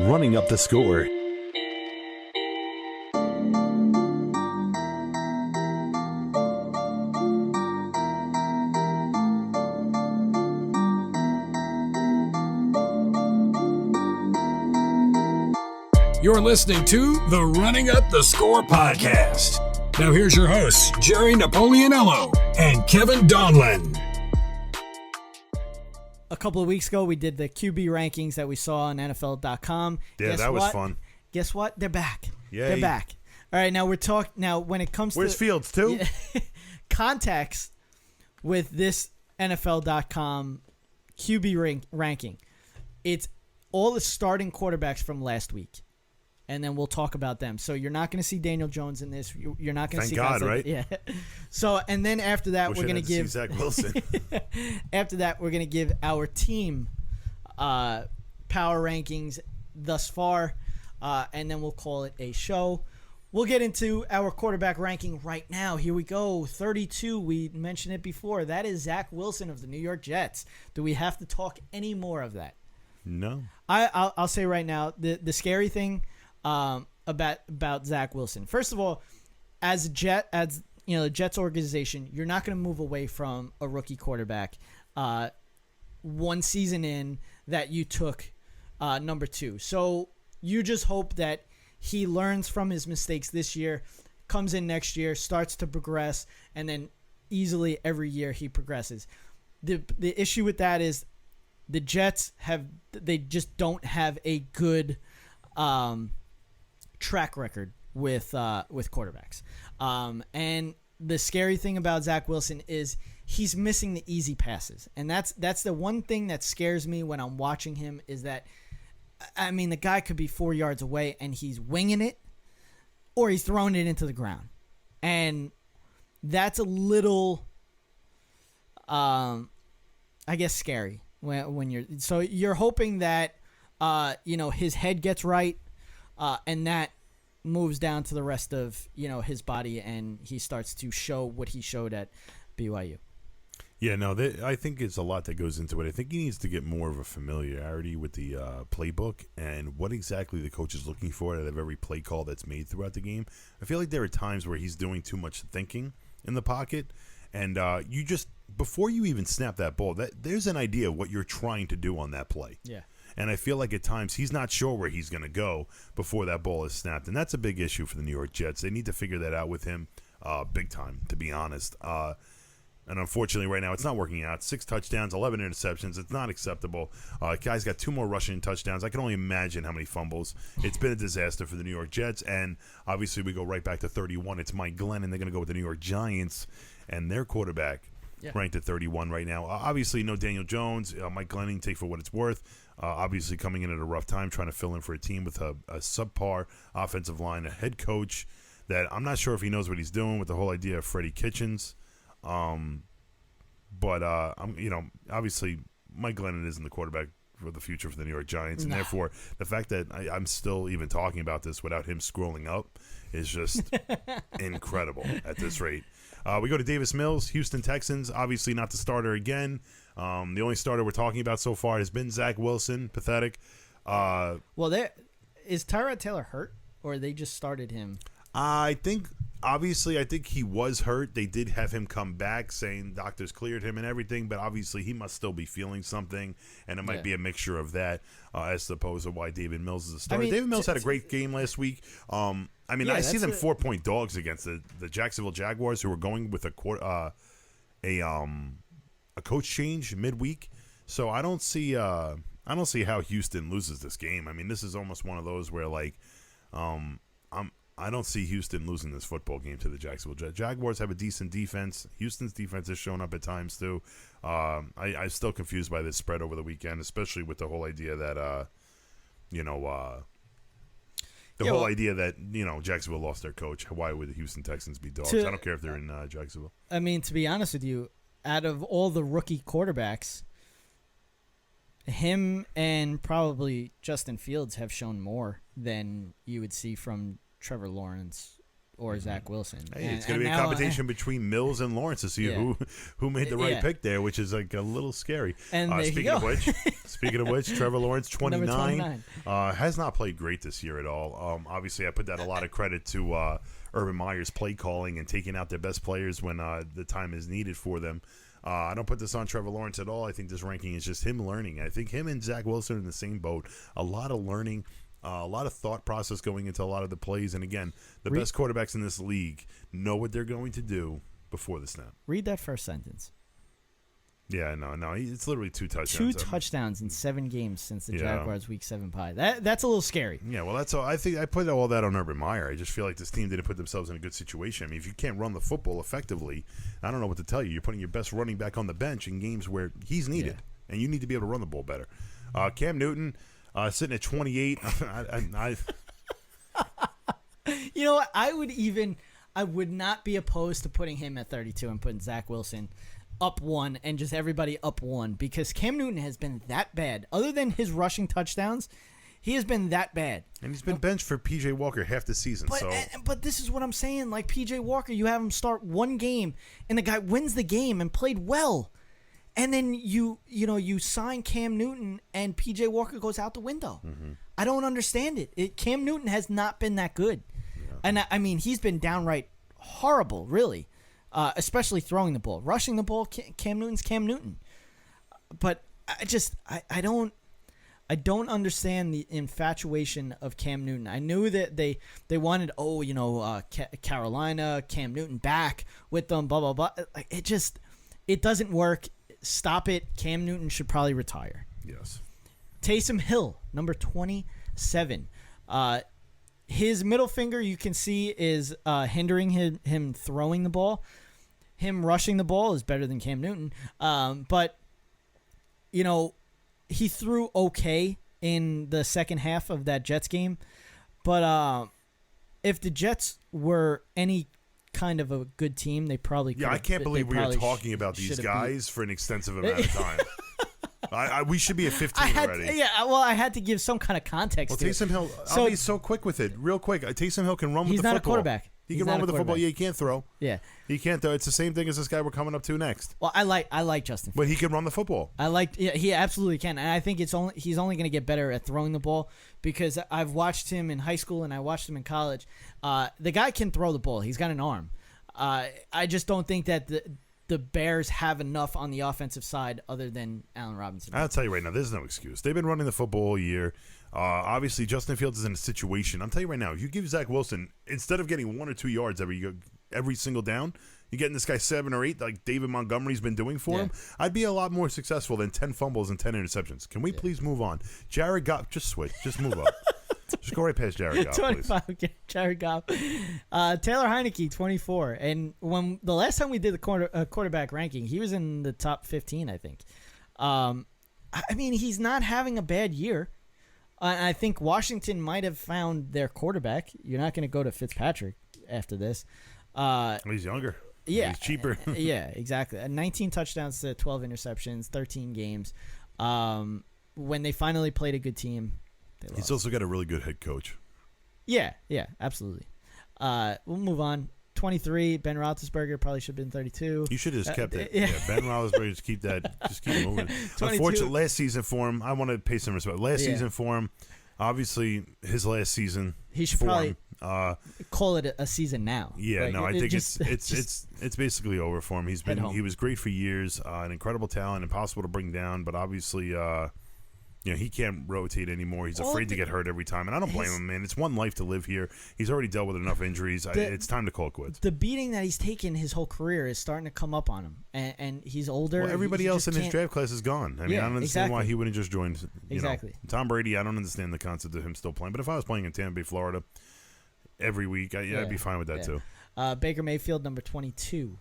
Running Up the Score. You're listening to the Running Up the Score podcast. Now here's your hosts, Jerry Napoleonello and Kevin Donlin. A couple of weeks ago, we did the QB rankings that we saw on NFL.com. Yeah, that was fun. Guess what? They're back. Yay. They're back. All right, now we're talking. Now, when it comes Where's to Fields too? context with this NFL.com QB ranking, it's all the starting quarterbacks from last week. And then we'll talk about them. So you're not going to see Daniel Jones in this. You're not going to see. Thank God, right? Yeah. So and then after that, we're going to give Zack Wilson. After that, we're going to give our team power rankings thus far, and then we'll call it a show. We'll get into our quarterback ranking right now. Here we go. 32. We mentioned it before. That is Zack Wilson of the New York Jets. Do we have to talk any more of that? No. I'll say right now the scary thing. About Zack Wilson. First of all, as you know, the Jets organization, you're not going to move away from a rookie quarterback. One season in that you took number 2, so you just hope that he learns from his mistakes this year, comes in next year, starts to progress, and then easily every year he progresses. The issue with that is the Jets just don't have a good track record with quarterbacks. And the scary thing about Zack Wilson is he's missing the easy passes. And that's the one thing that scares me when I'm watching him is that, I mean, the guy could be 4 yards away and he's winging it or he's throwing it into the ground. And that's a little, I guess, scary when you're hoping that, his head gets right, and that moves down to the rest of, his body, and he starts to show what he showed at BYU. Yeah, no, I think it's a lot that goes into it. I think he needs to get more of a familiarity with the playbook and what exactly the coach is looking for out of every play call that's made throughout the game. I feel like there are times where he's doing too much thinking in the pocket, and you just, before you even snap that ball, there's an idea of what you're trying to do on that play. Yeah. And I feel like at times he's not sure where he's going to go before that ball is snapped. And that's a big issue for the New York Jets. They need to figure that out with him big time, to be honest. And unfortunately right now it's not working out. 6 touchdowns, 11 interceptions. It's not acceptable. Guy's got 2 more rushing touchdowns. I can only imagine how many fumbles. It's been a disaster for the New York Jets. And obviously we go right back to 31. It's Mike Glennon. They're going to go with the New York Giants and their quarterback. Yeah. Ranked at 31 right now. Obviously, no Daniel Jones. Mike Glennon, take for what it's worth. Obviously, coming in at a rough time, trying to fill in for a team with a subpar offensive line, a head coach that I'm not sure if he knows what he's doing with the whole idea of Freddie Kitchens. But obviously, Mike Glennon isn't the quarterback for the future for the New York Giants, and therefore, the fact that I'm still even talking about this without him scrolling up is just incredible at this rate. We go to Davis Mills, Houston Texans. Obviously not the starter again. The only starter we're talking about so far has been Zack Wilson. Pathetic. Is Tyrod Taylor hurt, or they just started him? I think he was hurt. They did have him come back saying doctors cleared him and everything, but obviously he must still be feeling something, and it might be a mixture of that as opposed to why David Mills is a starter. David Mills had a great game last week. I see them 4-point dogs against the Jacksonville Jaguars, who were going with a coach change midweek. So I don't see how Houston loses this game. I mean, this is almost one of those where I don't see Houston losing this football game to the Jacksonville Jaguars. Jaguars have a decent defense. Houston's defense has shown up at times too. I'm still confused by this spread over the weekend, especially with the whole idea that idea that Jacksonville lost their coach. Why would the Houston Texans be dogs? I don't care if they're in Jacksonville. I mean, to be honest with you, out of all the rookie quarterbacks, him and probably Justin Fields have shown more than you would see from Trevor Lawrence or Zack Wilson. Hey, it's going to be a competition between Mills and Lawrence to see who made the right pick there, which is like a little scary. And speaking of which, Trevor Lawrence, 29, has not played great this year at all. Obviously, I put that a lot of credit to Urban Meyer's play calling and taking out their best players when the time is needed for them. I don't put this on Trevor Lawrence at all. I think this ranking is just him learning. I think him and Zack Wilson are in the same boat. A lot of learning, a lot of thought process going into a lot of the plays. And again, the best quarterbacks in this league know what they're going to do before the snap. Read that first sentence. Yeah, no. It's literally 2 touchdowns. 2 touchdowns in 7 games since the Jaguars' Week 7 bye. That's a little scary. Yeah, well, that's all. I think I put all that on Urban Meyer. I just feel like this team didn't put themselves in a good situation. I mean, if you can't run the football effectively, I don't know what to tell you. You're putting your best running back on the bench in games where he's needed, and you need to be able to run the ball better. Cam Newton sitting at 28. You know what? I would not be opposed to putting him at 32 and putting Zack Wilson up 1 and just everybody up 1 because Cam Newton has been that bad. Other than his rushing touchdowns, he has been that bad. And he's been benched for P.J. Walker half the season. But this is what I'm saying. Like P.J. Walker, you have him start 1 game, and the guy wins the game and played well. And then you sign Cam Newton, and P.J. Walker goes out the window. Mm-hmm. I don't understand it. Cam Newton has not been that good. Yeah. And, I mean, he's been downright horrible, really. Especially throwing the ball. Rushing the ball, Cam Newton's Cam Newton. But I don't understand the infatuation of Cam Newton. I knew that they wanted, Carolina, Cam Newton back with them, blah, blah, blah. It doesn't work. Stop it. Cam Newton should probably retire. Yes. Taysom Hill, number 27. His middle finger, you can see, is hindering him throwing the ball. Him rushing the ball is better than Cam Newton. But, he threw okay in the second half of that Jets game. But if the Jets were any kind of a good team, they probably could. Yeah, I can't believe we are talking about these guys for an extensive amount of time. We should be at 15 already. I had to give some kind of context. Well, Taysom Hill, I'll be so quick with it. Real quick, Taysom Hill can run with the football. He's not a quarterback. He can run with the football. Yeah, he can't throw. Yeah. He can't throw. It's the same thing as this guy we're coming up to next. Well, I like Justin Fields. But he can run the football. He absolutely can. And I think he's only going to get better at throwing the ball because I've watched him in high school and I watched him in college. The guy can throw the ball. He's got an arm. I just don't think that the Bears have enough on the offensive side other than Allen Robinson. I'll tell you right now, there's no excuse. They've been running the football all year. Obviously, Justin Fields is in a situation. I'm telling you right now, if you give Zack Wilson, instead of getting 1 or 2 yards every single down, you're getting this guy 7 or 8 like David Montgomery's been doing for him, I'd be a lot more successful than 10 fumbles and 10 interceptions. Can we please move on? Jared Goff, just switch. Just move up. Just go right past Jared Goff, 25, please. Jared Goff. Taylor Heineke, 24. And when the last time we did the quarterback ranking, he was in the top 15, I think. I mean, he's not having a bad year. I think Washington might have found their quarterback. You're not going to go to Fitzpatrick after this. He's younger. Yeah. He's cheaper. Yeah, exactly. 19 touchdowns to 12 interceptions, 13 games. When they finally played a good team, they lost. He's also got a really good head coach. Yeah, absolutely. We'll move on. 23, Ben Roethlisberger probably should have been 32. You should have just kept it. Yeah, Ben Roethlisberger, just keep moving. Unfortunately, last season for him, I want to pay some respect. Season for him, obviously his last season. He should probably call it a season now. Yeah, like, I think it's basically over for him. He was great for years, an incredible talent, impossible to bring down, but obviously he can't rotate anymore. He's afraid to get hurt every time, and I don't blame him, man. It's one life to live here. He's already dealt with enough injuries. It's time to call it quits. The beating that he's taken his whole career is starting to come up on him, and he's older. Well, everybody else in his draft class is gone. I mean, I don't understand why he wouldn't just join. Exactly. Tom Brady, I don't understand the concept of him still playing, but if I was playing in Tampa Bay, Florida, every week, I'd be fine with that too. Baker Mayfield, number 22.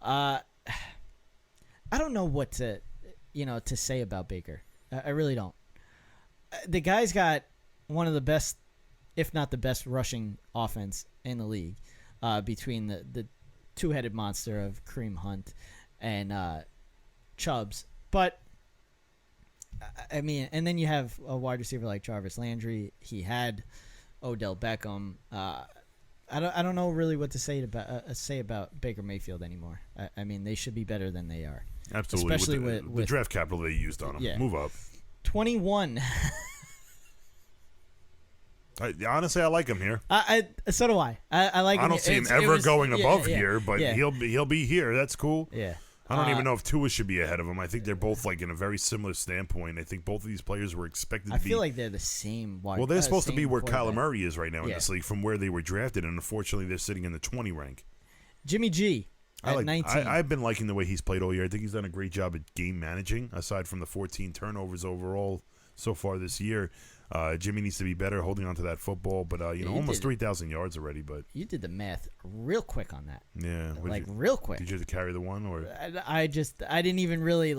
I don't know what to say about Baker. I really don't. The guy's got one of the best, if not the best, rushing offense in the league between the two-headed monster of Kareem Hunt and Chubbs. But, I mean, and then you have a wide receiver like Jarvis Landry. He had Odell Beckham. I don't know really what to say about Baker Mayfield anymore. I mean, they should be better than they are. Absolutely, especially with the draft capital they used on him. Yeah. Move up. 21. Honestly, I like him here. So do I. I like him. I don't see him ever going above here, but he'll be here. That's cool. Yeah. I don't even know if Tua should be ahead of him. I think they're both like in a very similar standpoint. I think both of these players were expected to be. I feel like they're the same. Well, they're supposed to be where Kyler Murray is right now in this league from where they were drafted, and unfortunately, they're sitting in the 20 rank. Jimmy G at 19. I've been liking the way he's played all year. I think he's done a great job at game managing, aside from the 14 turnovers overall so far this year. Jimmy needs to be better holding on to that football, but almost 3,000 yards already. But you did the math real quick on that. Yeah, real quick. Did you have to carry the one, or I didn't even really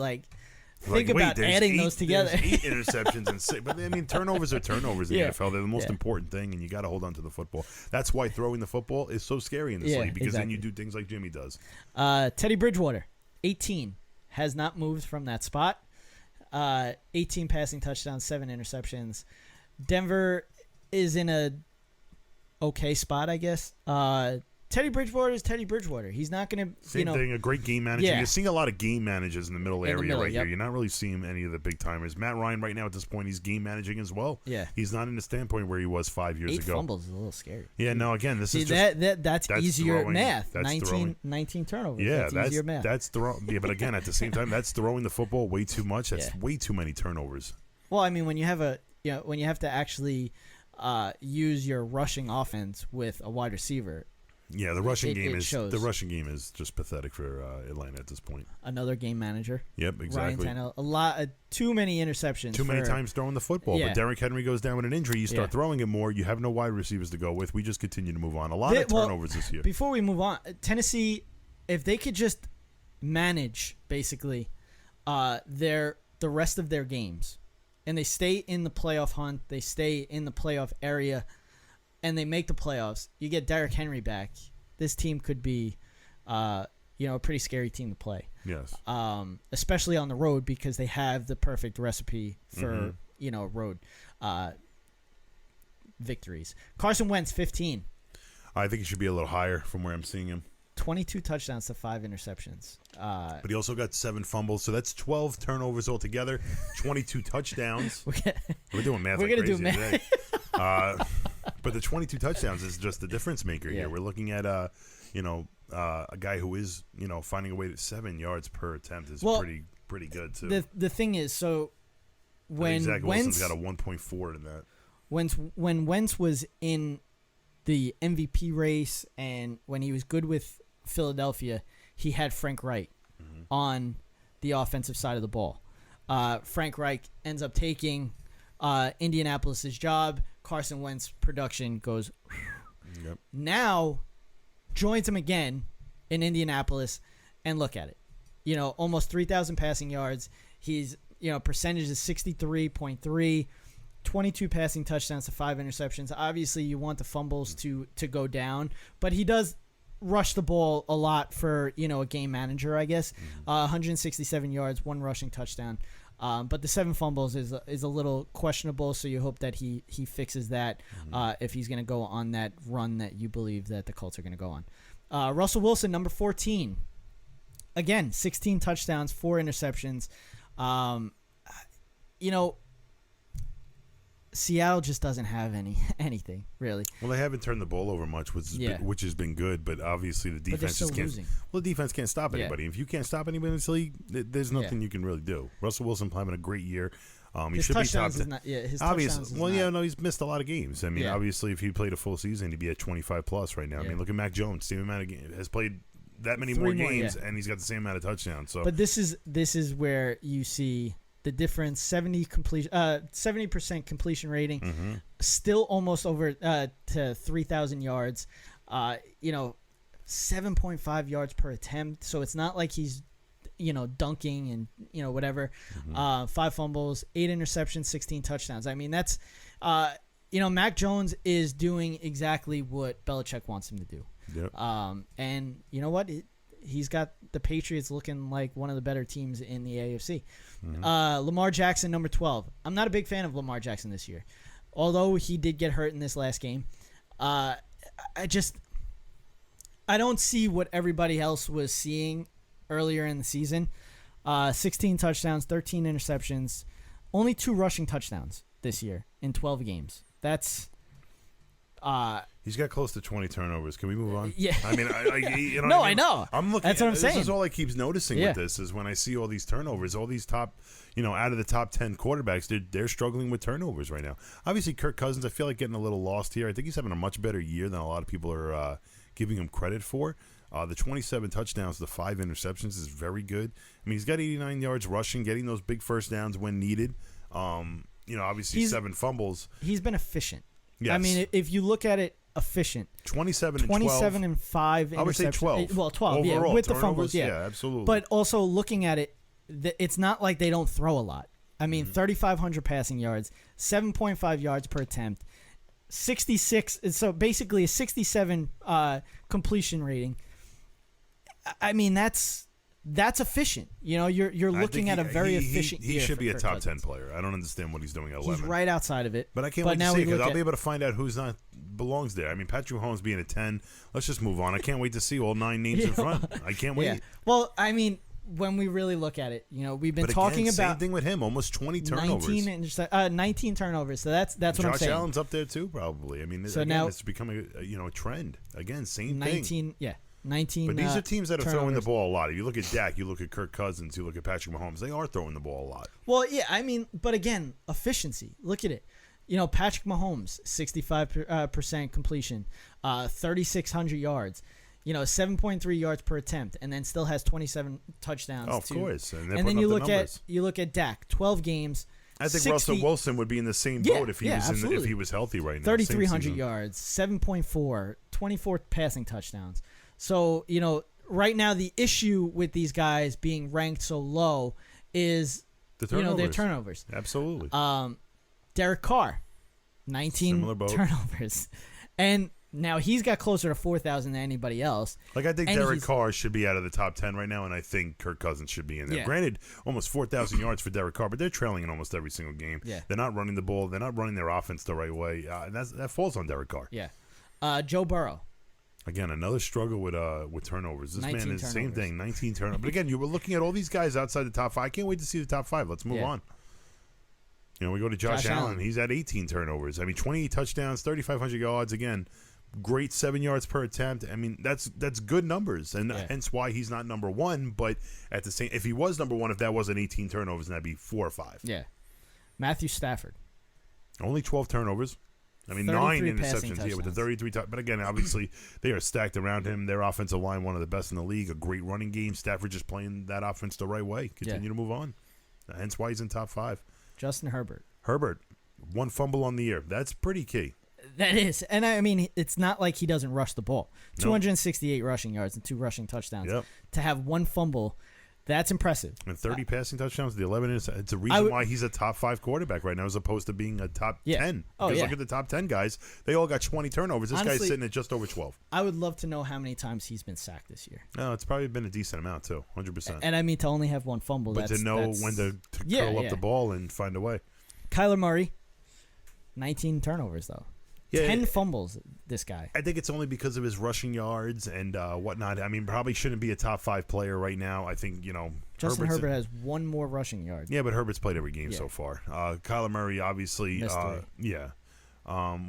think about adding those together. 8 interceptions and 6, but I mean turnovers are turnovers in the NFL. They're the most important thing, and you got to hold on to the football. That's why throwing the football is so scary in this league because then you do things like Jimmy does. Teddy Bridgewater, 18, has not moved from that spot. 18 passing touchdowns, 7 interceptions. Denver is in a okay spot, I guess. Teddy Bridgewater is Teddy Bridgewater. He's not going to, Same thing, a great game manager. Yeah. You're seeing a lot of game managers in the middle area right yep. here. You're not really seeing any of the big timers. Matt Ryan right now at this point, he's game managing as well. Yeah. He's not in the standpoint where he was 5 years 8 ago. fumbles is a little scary. Yeah, no, again, this is just... That's easier throwing, math. that's 19 turnovers. Yeah, that's easier math. That's throwing. Yeah, but again, at the same time, that's throwing the football way too much. That's way too many turnovers. Well, I mean, when you have when you have to actually use your rushing offense with a wide receiver. Yeah, the rushing game is just pathetic for Atlanta at this point. Another game manager. Yep, exactly. Ryan Tannehill, too many interceptions. Too many times throwing the football. Yeah. But Derrick Henry goes down with an injury. You start throwing it more. You have no wide receivers to go with. We just continue to move on. A lot of turnovers this year. Before we move on, Tennessee, if they could just manage basically the rest of their games, and they stay in the playoff hunt, they stay in the playoff area, and they make the playoffs, you get Derrick Henry back, this team could be a pretty scary team to play. Yes. Especially on the road because they have the perfect recipe for, road victories. Carson Wentz, 15. I think he should be a little higher from where I'm seeing him. 22 touchdowns to 5 interceptions. But he also got 7 fumbles, so that's 12 turnovers altogether, 22 touchdowns. We're doing math like crazy today. But the 22 touchdowns is just the difference maker here. We're looking at a guy who is, finding a way to 7 yards per attempt is pretty good too. The thing is, so when Zack Wilson's got a 1.4 in that. When Wentz was in the MVP race and when he was good with Philadelphia, he had Frank Reich on the offensive side of the ball. Frank Reich ends up taking Indianapolis' job. Carson Wentz production goes. Yep. Now joins him again in Indianapolis, and look at it. Almost 3,000 passing yards. He's percentage is 63.3. 22 passing touchdowns to 5 interceptions. Obviously, you want the fumbles to go down, but he does rush the ball a lot for a game manager, I guess. 167 yards, 1 rushing touchdown. But the 7 fumbles is a little questionable, so you hope that he fixes that if he's going to go on that run that you believe that the Colts are going to go on. Russell Wilson, number 14. Again, 16 touchdowns, 4 interceptions. Seattle just doesn't have anything really. Well, they haven't turned the ball over much, which has been good. But obviously, the defense just can't. Losing. Well, the defense can't stop anybody. Yeah. If you can't stop anybody in this league, there's nothing you can really do. Russell Wilson having a great year. He his should be top 10. His obviously, he's missed a lot of games. I mean, obviously, if he played a full season, he'd be at 25 plus right now. Yeah. I mean, look at Mac Jones. Same amount of games, has played that many more games, and he's got the same amount of touchdowns. So, but this is where you see the difference. 70% completion rating, still almost over to 3,000 yards. 7.5 yards per attempt. So it's not like he's dunking and whatever. 5 fumbles, 8 interceptions, 16 touchdowns. I mean, that's Mac Jones is doing exactly what Belichick wants him to do. Yep. And you know what? He's got the Patriots looking like one of the better teams in the AFC. Lamar Jackson, number 12. I'm not a big fan of Lamar Jackson this year, although he did get hurt in this last game. I don't see what everybody else was seeing earlier in the season. 16 touchdowns, 13 interceptions, only 2 rushing touchdowns this year in 12 games. That's he's got close to 20 turnovers. Can we move on? Yeah. I mean, no, I know. I'm looking. That's what I'm saying. This is all I keep noticing with this is when I see all these turnovers, all these top, out of the top 10 quarterbacks, they're struggling with turnovers right now. Obviously, Kirk Cousins, I feel like getting a little lost here. I think he's having a much better year than a lot of people are giving him credit for. The 27 touchdowns, the 5 interceptions is very good. I mean, he's got 89 yards rushing, getting those big first downs when needed. Obviously 7 fumbles. He's been efficient. Yes. I mean, if you look at it, efficient. 27 and 12. 27 and 5 interceptions. I would say 12. Well, 12, overall, with turnovers, the fumbles, yeah. absolutely. But also looking at it, it's not like they don't throw a lot. I mean, 3,500 passing yards, 7.5 yards per attempt, 66. So basically a 67 completion rating. I mean, that's efficient. You're looking at a very efficient year. He should be a top Cousins. 10 player. I don't understand what he's doing at 11. He's right outside of it. But I can't wait to see because I'll be able to find out who's not belongs there. I mean, Patrick Mahomes being a 10. Let's just move on. I can't wait to see all 9 names in front. I can't wait. Yeah. Well, I mean, when we really look at it, we've been talking about same thing with him. Almost 20 turnovers. 19 turnovers. So that's what I'm saying. Josh Allen's up there too, probably. I mean, now it's becoming a trend. Again, same 19, thing. 19. But these are teams that are turnovers. throwing the ball a lot. If you look at Dak, you look at Kirk Cousins, you look at Patrick Mahomes, they are throwing the ball a lot. Well, yeah, I mean, but again, efficiency. Look at it. Patrick Mahomes, 65% completion, 3,600 yards, 7.3 yards per attempt, and then still has 27 touchdowns. Oh, of course. And then you look at Dak, 12 games. I think Russell Wilson would be in the same boat if he was healthy right now. 3,300 yards, 7.4, 24 passing touchdowns. So, right now the issue with these guys being ranked so low is their turnovers. Absolutely. Derek Carr, 19 turnovers. And now he's got closer to 4,000 than anybody else. I think Derek Carr should be out of the top 10 right now, and I think Kirk Cousins should be in there. Yeah. Granted, almost 4,000 yards for Derek Carr, but they're trailing in almost every single game. Yeah. They're not running the ball. They're not running their offense the right way. And that falls on Derek Carr. Yeah. Joe Burrow. Again, another struggle with turnovers. This man is the same thing, 19 turnovers. But again, you were looking at all these guys outside the top 5. I can't wait to see the top 5. Let's move on. We go to Josh Allen. He's at 18 turnovers. I mean, 28 touchdowns, 3,500 yards. Again, great 7 yards per attempt. I mean, that's good numbers, and hence why he's not number 1. But at the same, if he was number 1, if that wasn't 18 turnovers, then that'd be 4 or 5. Yeah. Matthew Stafford. Only 12 turnovers. I mean, 9 interceptions here with the 33. But again, obviously, they are stacked around him. Their offensive line, one of the best in the league. A great running game. Stafford just playing that offense the right way. Continue to move on. Hence why he's in top 5. Justin Herbert. 1 fumble on the year. That's pretty key. That is. And I mean, it's not like he doesn't rush the ball. 268 rushing yards and 2 rushing touchdowns. Yep. To have 1 fumble, that's impressive. And 30 passing touchdowns, the 11 is. It's a reason why he's a top 5 quarterback right now as opposed to being a top 10. Because look at the top 10 guys. They all got 20 turnovers. This guy's sitting at just over 12. I would love to know how many times he's been sacked this year. No, it's probably been a decent amount too, 100%. And I mean, to only have 1 fumble. But to know when to curl up the ball and find a way. Kyler Murray, 19 turnovers though. 10 fumbles, this guy. I think it's only because of his rushing yards and whatnot. I mean, probably shouldn't be a top 5 player right now. I think, Justin Herbert has 1 more rushing yard. Yeah, but Herbert's played every game so far. Kyler Murray, obviously, when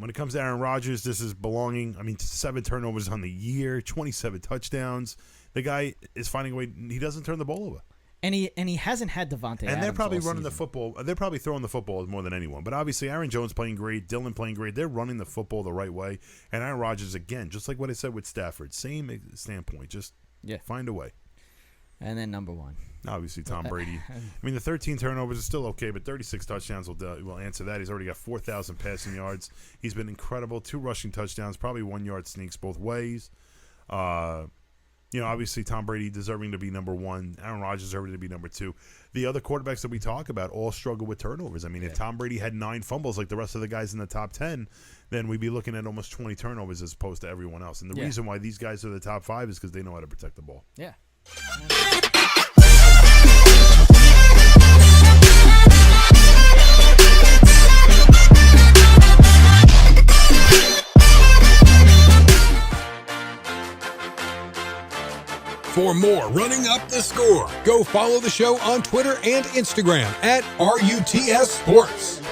it comes to Aaron Rodgers, this is belonging. I mean, 7 turnovers on the year, 27 touchdowns. The guy is finding a way. He doesn't turn the ball over. And he hasn't had Devontae Adams. And they're probably running season. the football. They're probably throwing the football more than anyone. But obviously, Aaron Jones playing great, Dylan playing great. They're running the football the right way. And Aaron Rodgers, again, just like what I said with Stafford, same standpoint. Just find a way. And then number 1. Obviously, Tom Brady. I mean, the 13 turnovers is still okay, but 36 touchdowns will answer that. He's already got 4,000 passing yards. He's been incredible. 2 rushing touchdowns, probably 1-yard sneaks both ways. Obviously, Tom Brady deserving to be number 1. Aaron Rodgers deserving to be number 2. The other quarterbacks that we talk about all struggle with turnovers. I mean, if Tom Brady had 9 fumbles like the rest of the guys in the top 10, then we'd be looking at almost 20 turnovers as opposed to everyone else. And the reason why these guys are the top 5 is because they know how to protect the ball. Yeah. For more Running Up the Score, go follow the show on Twitter and Instagram at RUTS Sports.